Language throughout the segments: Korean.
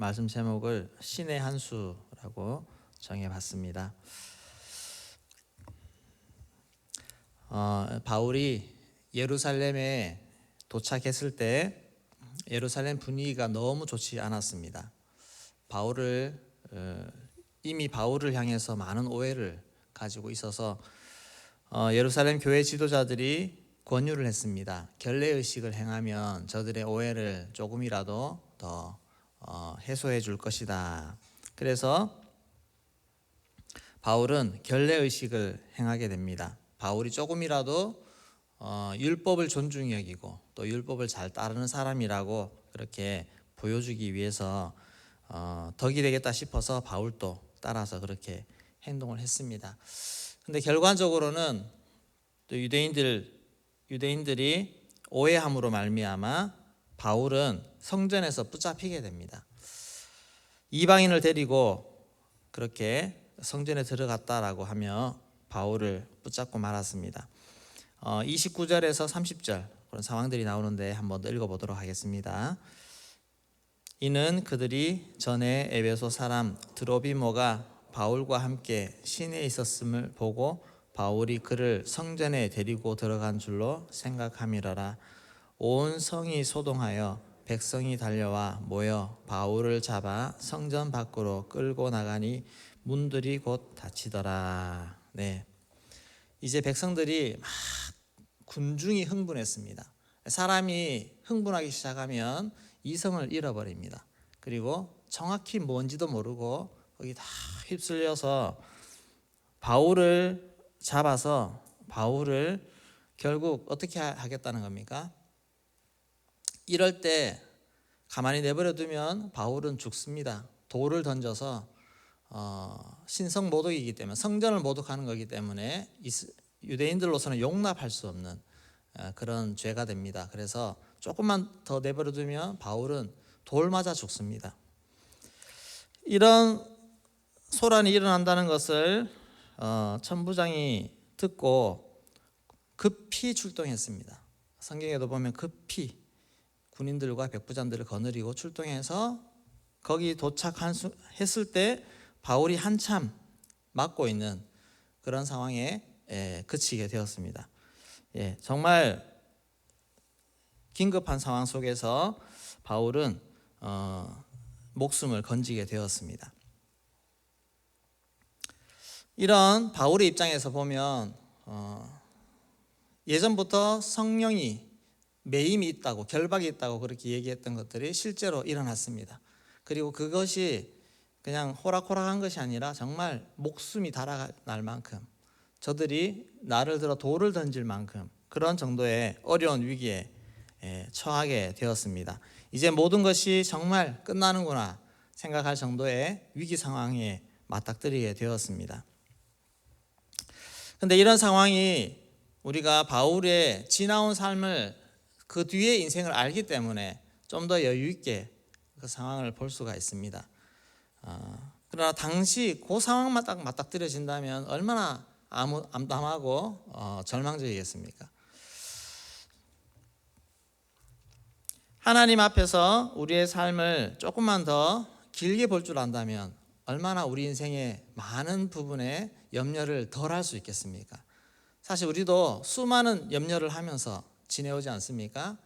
말씀 제목을 신의 한 수라고 정해봤습니다. 바울이 예루살렘에 도착했을 때 예루살렘 분위기가 너무 좋지 않았습니다. 이미 바울을 향해서 많은 오해를 가지고 있어서 예루살렘 교회 지도자들이 권유를 했습니다. 결례의식을 행하면 저들의 오해를 조금이라도 더 해소해 줄 것이다. 그래서 바울은 결례의식을 행하게 됩니다. 바울이 조금이라도 율법을 존중히 여기고 또 율법을 잘 따르는 사람이라고 그렇게 보여주기 위해서 덕이 되겠다 싶어서 바울도 따라서 그렇게 행동을 했습니다. 근데 결과적으로는 또 유대인들이 오해함으로 말미암아 바울은 성전에서 붙잡히게 됩니다. 이방인을 데리고 그렇게 성전에 들어갔다라고 하며 바울을 붙잡고 말았습니다. 29절에서 30절 그런 상황들이 나오는데 한번 읽어보도록 하겠습니다. 이는 그들이 전에 에베소 사람 드로비모가 바울과 함께 시내에 있었음을 보고 바울이 그를 성전에 데리고 들어간 줄로 생각함이러라. 온 성이 소동하여 백성이 달려와 모여 바울을 잡아 성전 밖으로 끌고 나가니 문들이 곧 닫히더라. 네, 이제 백성들이 막 군중이 흥분했습니다. 사람이 흥분하기 시작하면 이성을 잃어버립니다. 그리고 정확히 뭔지도 모르고 거기 다 휩쓸려서 바울을 잡아서 바울을 결국 어떻게 하겠다는 겁니까? 이럴 때 가만히 내버려 두면 바울은 죽습니다. 돌을 던져서 신성 모독이기 때문에 성전을 모독하는 거기 때문에 유대인들로서는 용납할 수 없는 그런 죄가 됩니다. 그래서 조금만 더 내버려 두면 바울은 돌 맞아 죽습니다. 이런 소란이 일어난다는 것을 천부장이 듣고 급히 출동했습니다. 성경에도 보면 급히 군인들과 백부장들을 거느리고 출동해서 거기 도착했을 때 바울이 한참 막고 있는 그런 상황에 그치게 되었습니다. 정말 긴급한 상황 속에서 바울은 목숨을 건지게 되었습니다. 이런 바울의 입장에서 보면 예전부터 성령이 매임이 있다고 결박이 있다고 그렇게 얘기했던 것들이 실제로 일어났습니다. 그리고 그것이 그냥 호락호락한 것이 아니라 정말 목숨이 달아날 만큼 저들이 나를 들어 돌을 던질 만큼 그런 정도의 어려운 위기에 처하게 되었습니다. 이제 모든 것이 정말 끝나는구나 생각할 정도의 위기 상황에 맞닥뜨리게 되었습니다. 그런데 이런 상황이 우리가 바울의 지나온 삶을 그 뒤의 인생을 알기 때문에 좀 더 여유 있게 그 상황을 볼 수가 있습니다. 그러나 당시 그 상황만 딱 맞닥뜨려진다면 얼마나 암담하고 절망적이겠습니까? 하나님 앞에서 우리의 삶을 조금만 더 길게 볼 줄 안다면 얼마나 우리 인생의 많은 부분에 염려를 덜 할 수 있겠습니까? 사실 우리도 수많은 염려를 하면서 지내오지 않습니까?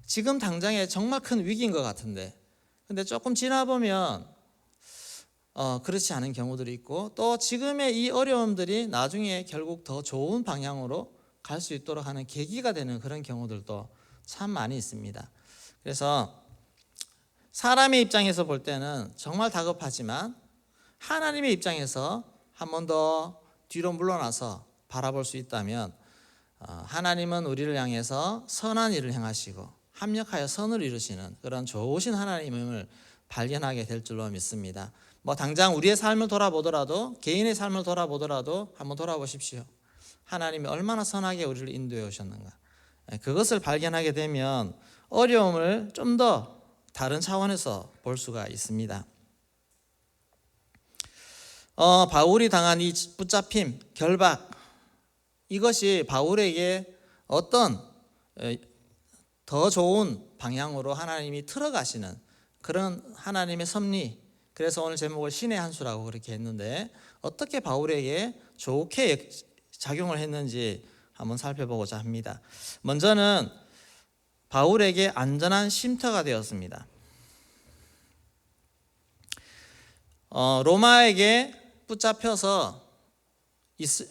지금 당장에 정말 큰 위기인 것 같은데 근데 조금 지나보면 그렇지 않은 경우들이 있고 또 지금의 이 어려움들이 나중에 결국 더 좋은 방향으로 갈 수 있도록 하는 계기가 되는 그런 경우들도 참 많이 있습니다. 그래서 사람의 입장에서 볼 때는 정말 다급하지만 하나님의 입장에서 한 번 더 뒤로 물러나서 바라볼 수 있다면 하나님은 우리를 향해서 선한 일을 행하시고 합력하여 선을 이루시는 그런 좋으신 하나님을 발견하게 될 줄로 믿습니다. 당장 우리의 삶을 돌아보더라도 개인의 삶을 돌아보더라도 한번 돌아보십시오. 하나님이 얼마나 선하게 우리를 인도해 오셨는가. 그것을 발견하게 되면 어려움을 좀 더 다른 차원에서 볼 수가 있습니다. 바울이 당한 이 붙잡힘, 결박 이것이 바울에게 어떤 더 좋은 방향으로 하나님이 틀어가시는 그런 하나님의 섭리. 그래서 오늘 제목을 신의 한 수라고 그렇게 했는데 어떻게 바울에게 좋게 작용을 했는지 한번 살펴보고자 합니다. 먼저는 바울에게 안전한 쉼터가 되었습니다. 로마에게 붙잡혀서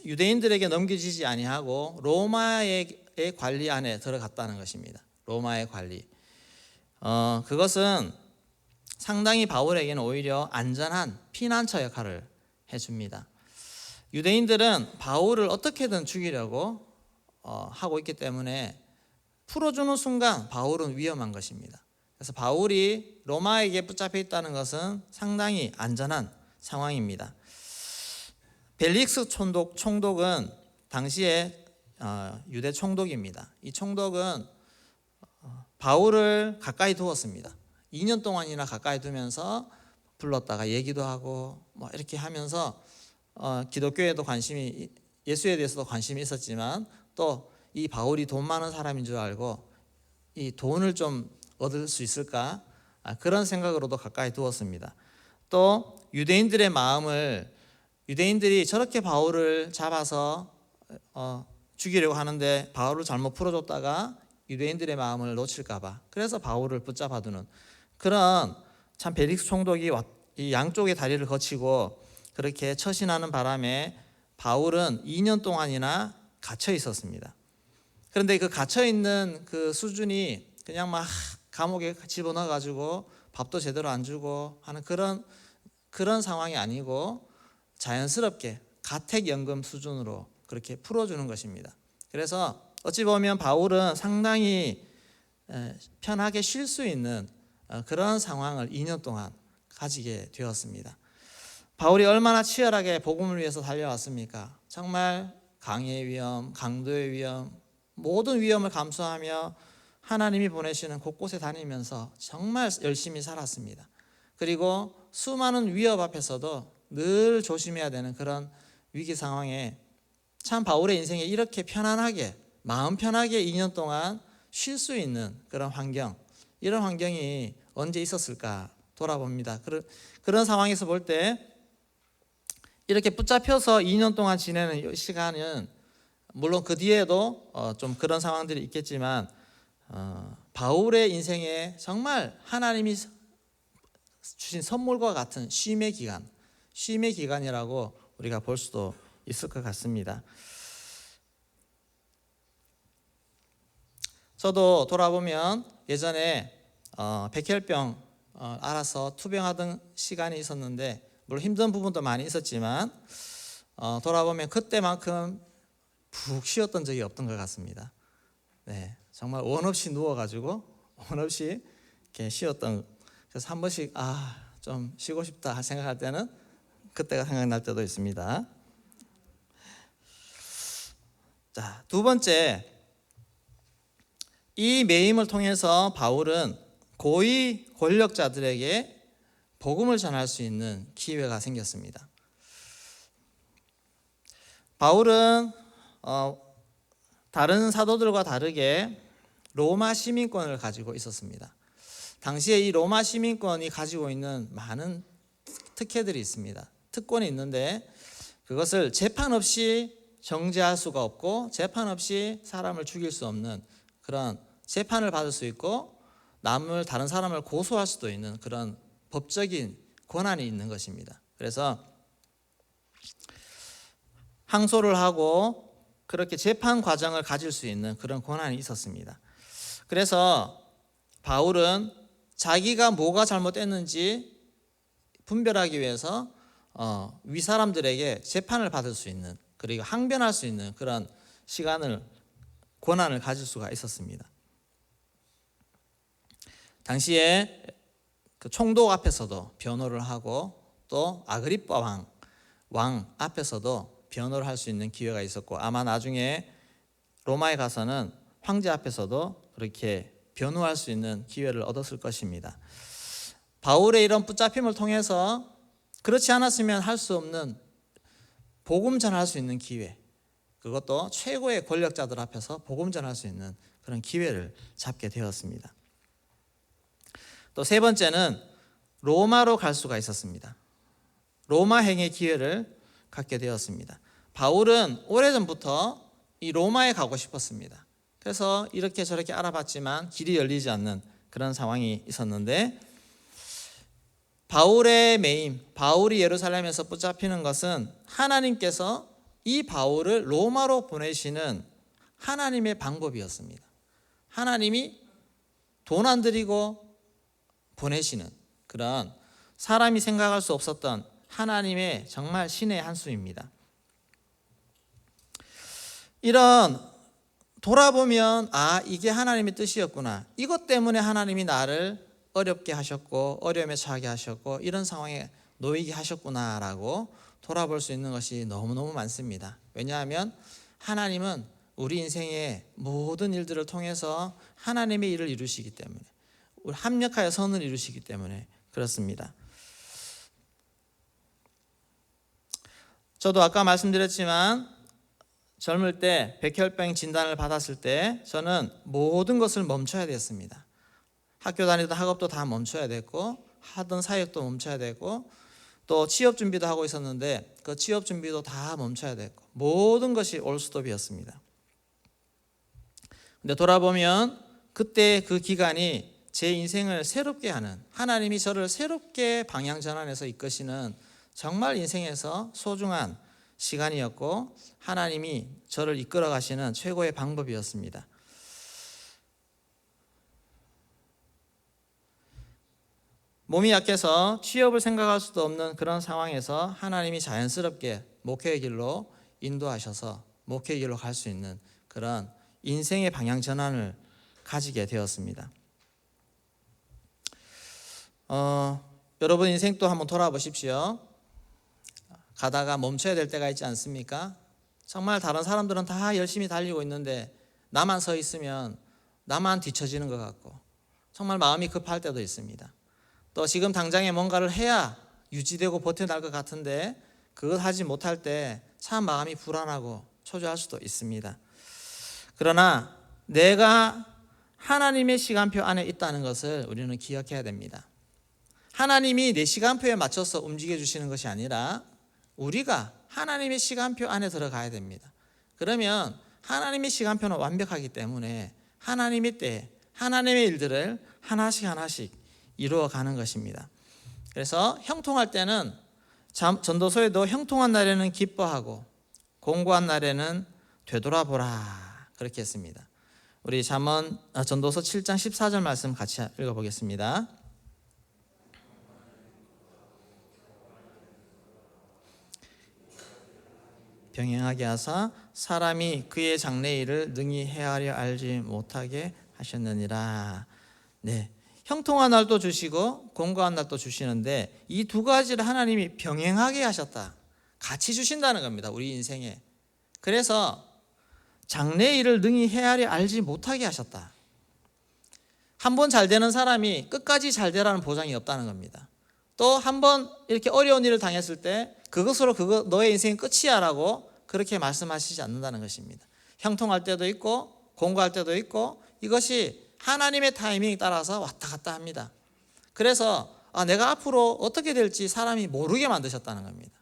유대인들에게 넘겨지지 아니하고 로마의 관리 안에 들어갔다는 것입니다. 로마의 관리. 그것은 상당히 바울에게는 오히려 안전한 피난처 역할을 해줍니다. 유대인들은 바울을 어떻게든 죽이려고 하고 있기 때문에 풀어주는 순간 바울은 위험한 것입니다. 그래서 바울이 로마에게 붙잡혀 있다는 것은 상당히 안전한 상황입니다. 벨릭스 총독은 당시에 유대 총독입니다. 이 총독은 바울을 가까이 두었습니다. 2년 동안이나 가까이 두면서 불렀다가 얘기도 하고 뭐 이렇게 하면서 기독교에도 관심이, 예수에 대해서도 관심이 있었지만 또 이 바울이 돈 많은 사람인 줄 알고 이 돈을 좀 얻을 수 있을까, 그런 생각으로도 가까이 두었습니다. 또 유대인들의 마음을, 유대인들이 저렇게 바울을 잡아서 죽이려고 하는데 바울을 잘못 풀어줬다가 유대인들의 마음을 놓칠까 봐, 그래서 바울을 붙잡아 두는 그런, 참 벨릭스 총독이 이 양쪽의 다리를 거치고 그렇게 처신하는 바람에 바울은 2년 동안이나 갇혀 있었습니다. 그런데 그 갇혀 있는 그 수준이 그냥 막 감옥에 집어넣어 가지고 밥도 제대로 안 주고 하는 그런 상황이 아니고 자연스럽게 가택연금 수준으로 그렇게 풀어주는 것입니다. 그래서 어찌 보면 바울은 상당히 편하게 쉴 수 있는 그런 상황을 2년 동안 가지게 되었습니다. 바울이 얼마나 치열하게 복음을 위해서 달려왔습니까? 정말 강의 위험, 강도의 위험, 모든 위험을 감수하며 하나님이 보내시는 곳곳에 다니면서 정말 열심히 살았습니다. 그리고 수많은 위협 앞에서도 늘 조심해야 되는 그런 위기 상황에 참 바울의 인생에 이렇게 편안하게, 마음 편하게 2년 동안 쉴 수 있는 그런 환경, 이런 환경이 언제 있었을까 돌아봅니다. 그런 상황에서 볼 때 이렇게 붙잡혀서 2년 동안 지내는 시간은, 물론 그 뒤에도 좀 그런 상황들이 있겠지만 바울의 인생에 정말 하나님이 주신 선물과 같은 쉼의 기간이라고 우리가 볼 수도 있을 것 같습니다. 저도 돌아보면 예전에 백혈병 알아서 투병하던 시간이 있었는데, 물론 힘든 부분도 많이 있었지만 돌아보면 그때만큼 푹 쉬었던 적이 없던 것 같습니다. 네, 정말 원 없이 누워가지고 원 없이 이렇게 쉬었던. 그래서 한 번씩 좀 쉬고 싶다 생각할 때는 그때가 생각날 때도 있습니다. 자, 두 번째, 이 매임을 통해서 바울은 고위 권력자들에게 복음을 전할 수 있는 기회가 생겼습니다. 바울은 다른 사도들과 다르게 로마 시민권을 가지고 있었습니다. 당시에 이 로마 시민권이 가지고 있는 많은 특혜들이 있습니다. 특권이 있는데 그것을 재판 없이 정죄할 수가 없고 재판 없이 사람을 죽일 수 없는 그런, 재판을 받을 수 있고 다른 사람을 고소할 수도 있는 그런 법적인 권한이 있는 것입니다. 그래서 항소를 하고 그렇게 재판 과정을 가질 수 있는 그런 권한이 있었습니다. 그래서 바울은 자기가 뭐가 잘못됐는지 분별하기 위해서 윗사람들에게 재판을 받을 수 있는, 그리고 항변할 수 있는 그런 권한을 가질 수가 있었습니다. 당시에 그 총독 앞에서도 변호를 하고 또 아그리빠 왕 앞에서도 변호를 할 수 있는 기회가 있었고, 아마 나중에 로마에 가서는 황제 앞에서도 그렇게 변호할 수 있는 기회를 얻었을 것입니다. 바울의 이런 붙잡힘을 통해서 그렇지 않았으면 할 수 없는 복음 전할 수 있는 기회, 그것도 최고의 권력자들 앞에서 복음 전할 수 있는 그런 기회를 잡게 되었습니다. 또 세 번째는 로마로 갈 수가 있었습니다. 로마행의 기회를 갖게 되었습니다. 바울은 오래전부터 이 로마에 가고 싶었습니다. 그래서 이렇게 저렇게 알아봤지만 길이 열리지 않는 그런 상황이 있었는데, 바울의 매임, 바울이 예루살렘에서 붙잡히는 것은 하나님께서 이 바울을 로마로 보내시는 하나님의 방법이었습니다. 하나님이 돈 안 들이고 보내시는 그런, 사람이 생각할 수 없었던 하나님의 정말 신의 한 수입니다. 이런, 돌아보면 이게 하나님의 뜻이었구나, 이것 때문에 하나님이 나를 어렵게 하셨고 어려움에 처하게 하셨고 이런 상황에 놓이게 하셨구나라고 돌아볼 수 있는 것이 너무너무 많습니다. 왜냐하면 하나님은 우리 인생의 모든 일들을 통해서 하나님의 일을 이루시기 때문에, 합력하여 선을 이루시기 때문에 그렇습니다. 저도 아까 말씀드렸지만 젊을 때 백혈병 진단을 받았을 때 저는 모든 것을 멈춰야 됐습니다. 학교 다니던 학업도 다 멈춰야 됐고, 하던 사역도 멈춰야 되고, 또 취업 준비도 하고 있었는데 그 취업 준비도 다 멈춰야 됐고, 모든 것이 올스톱이었습니다. 근데 돌아보면 그때 그 기간이 제 인생을 새롭게 하는, 하나님이 저를 새롭게 방향 전환해서 이끄시는 정말 인생에서 소중한 시간이었고, 하나님이 저를 이끌어 가시는 최고의 방법이었습니다. 몸이 약해서 취업을 생각할 수도 없는 그런 상황에서 하나님이 자연스럽게 목회의 길로 인도하셔서 목회의 길로 갈 수 있는 그런 인생의 방향 전환을 가지게 되었습니다. 여러분 인생도 한번 돌아보십시오. 가다가 멈춰야 될 때가 있지 않습니까? 정말 다른 사람들은 다 열심히 달리고 있는데 나만 서 있으면 나만 뒤처지는 것 같고, 정말 마음이 급할 때도 있습니다. 또 지금 당장에 뭔가를 해야 유지되고 버텨날 것 같은데 그걸 하지 못할 때 참 마음이 불안하고 초조할 수도 있습니다. 그러나 내가 하나님의 시간표 안에 있다는 것을 우리는 기억해야 됩니다. 하나님이 내 시간표에 맞춰서 움직여 주시는 것이 아니라 우리가 하나님의 시간표 안에 들어가야 됩니다. 그러면 하나님의 시간표는 완벽하기 때문에 하나님의 때, 하나님의 일들을 하나씩 하나씩 이루어가는 것입니다. 그래서 형통할 때는, 전도서에도 형통한 날에는 기뻐하고 공고한 날에는 되돌아보라 그렇게 했습니다. 우리 전도서 7장 14절 말씀 같이 읽어보겠습니다. 병행하게 하사 사람이 그의 장래일을 능히 헤아려 알지 못하게 하셨느니라. 네, 형통한 날도 주시고 공고한 날도 주시는데 이 두 가지를 하나님이 병행하게 하셨다, 같이 주신다는 겁니다, 우리 인생에. 그래서 장래일을 능히 헤아려 알지 못하게 하셨다. 한 번 잘 되는 사람이 끝까지 잘 되라는 보장이 없다는 겁니다. 또 한 번 이렇게 어려운 일을 당했을 때 그것으로 너의 인생이 끝이야 라고 그렇게 말씀하시지 않는다는 것입니다. 형통할 때도 있고 공고할 때도 있고, 이것이 하나님의 타이밍에 따라서 왔다 갔다 합니다. 그래서 내가 앞으로 어떻게 될지 사람이 모르게 만드셨다는 겁니다.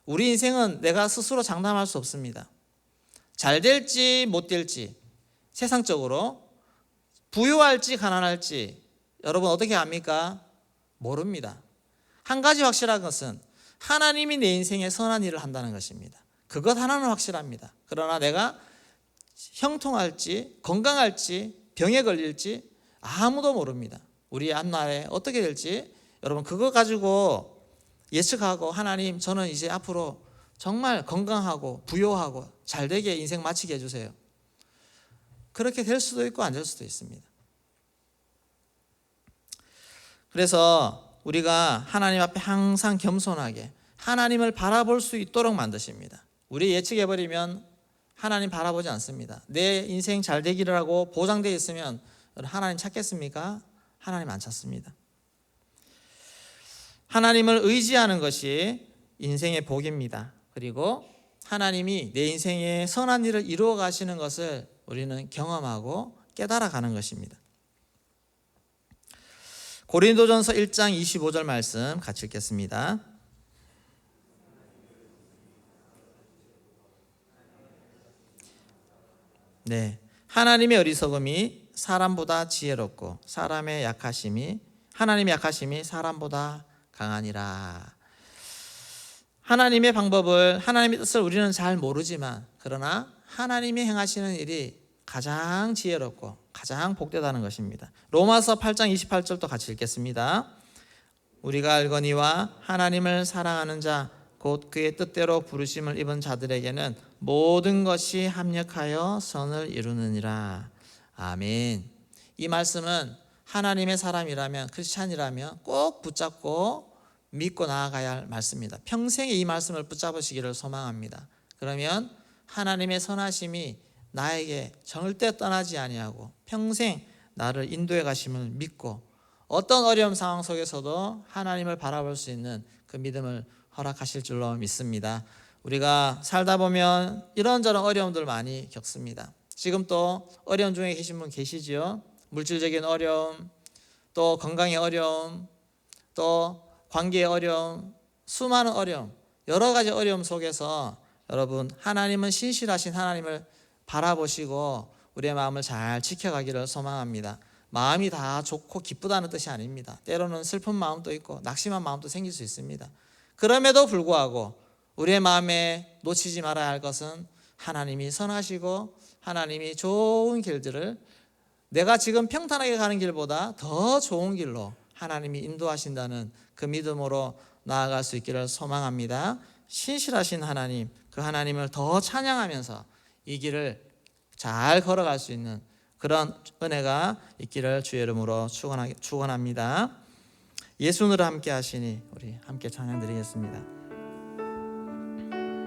우리 인생은 내가 스스로 장담할 수 없습니다. 잘 될지 못 될지, 세상적으로 부유할지 가난할지 여러분 어떻게 압니까? 모릅니다. 한 가지 확실한 것은 하나님이 내 인생에 선한 일을 한다는 것입니다. 그것 하나는 확실합니다. 그러나 내가 형통할지 건강할지 병에 걸릴지 아무도 모릅니다. 우리 앞날에 어떻게 될지 여러분 그거 가지고 예측하고, 하나님 저는 이제 앞으로 정말 건강하고 부유하고 잘되게 인생 마치게 해주세요, 그렇게 될 수도 있고 안 될 수도 있습니다. 그래서 우리가 하나님 앞에 항상 겸손하게 하나님을 바라볼 수 있도록 만드십니다. 우리 예측해버리면 하나님 바라보지 않습니다. 내 인생 잘 되기를 하고 보장되어 있으면 하나님 찾겠습니까? 하나님 안 찾습니다. 하나님을 의지하는 것이 인생의 복입니다. 그리고 하나님이 내 인생에 선한 일을 이루어 가시는 것을 우리는 경험하고 깨달아 가는 것입니다. 고린도전서 1장 25절 말씀 같이 읽겠습니다. 네, 하나님의 어리석음이 사람보다 지혜롭고 하나님의 약하심이 사람보다 강하니라. 하나님의 방법을, 하나님의 뜻을 우리는 잘 모르지만 그러나 하나님이 행하시는 일이 가장 지혜롭고 가장 복되다는 것입니다. 로마서 8장 28절도 같이 읽겠습니다. 우리가 알거니와 하나님을 사랑하는 자 곧 그의 뜻대로 부르심을 입은 자들에게는 모든 것이 합력하여 선을 이루느니라. 아멘. 이 말씀은 하나님의 사람이라면, 크리스찬이라면 꼭 붙잡고 믿고 나아가야 할 말씀입니다. 평생에 이 말씀을 붙잡으시기를 소망합니다. 그러면 하나님의 선하심이 나에게 절대 떠나지 아니하고 평생 나를 인도해 가심을 믿고 어떤 어려운 상황 속에서도 하나님을 바라볼 수 있는 그 믿음을 허락하실 줄로 믿습니다. 우리가 살다 보면 이런저런 어려움들 많이 겪습니다. 지금 또 어려움 중에 계신 분 계시지요? 물질적인 어려움, 또 건강의 어려움, 또 관계의 어려움, 수많은 어려움, 여러 가지 어려움 속에서 여러분, 하나님은 신실하신 하나님을 바라보시고 우리의 마음을 잘 지켜가기를 소망합니다. 마음이 다 좋고 기쁘다는 뜻이 아닙니다. 때로는 슬픈 마음도 있고 낙심한 마음도 생길 수 있습니다. 그럼에도 불구하고 우리의 마음에 놓치지 말아야 할 것은 하나님이 선하시고 하나님이 좋은 길들을, 내가 지금 평탄하게 가는 길보다 더 좋은 길로 하나님이 인도하신다는 그 믿음으로 나아갈 수 있기를 소망합니다. 신실하신 하나님, 그 하나님을 더 찬양하면서 이 길을 잘 걸어갈 수 있는 그런 은혜가 있기를 주의 이름으로 축원합니다. 예수님으로 함께 하시니 우리 함께 찬양 드리겠습니다.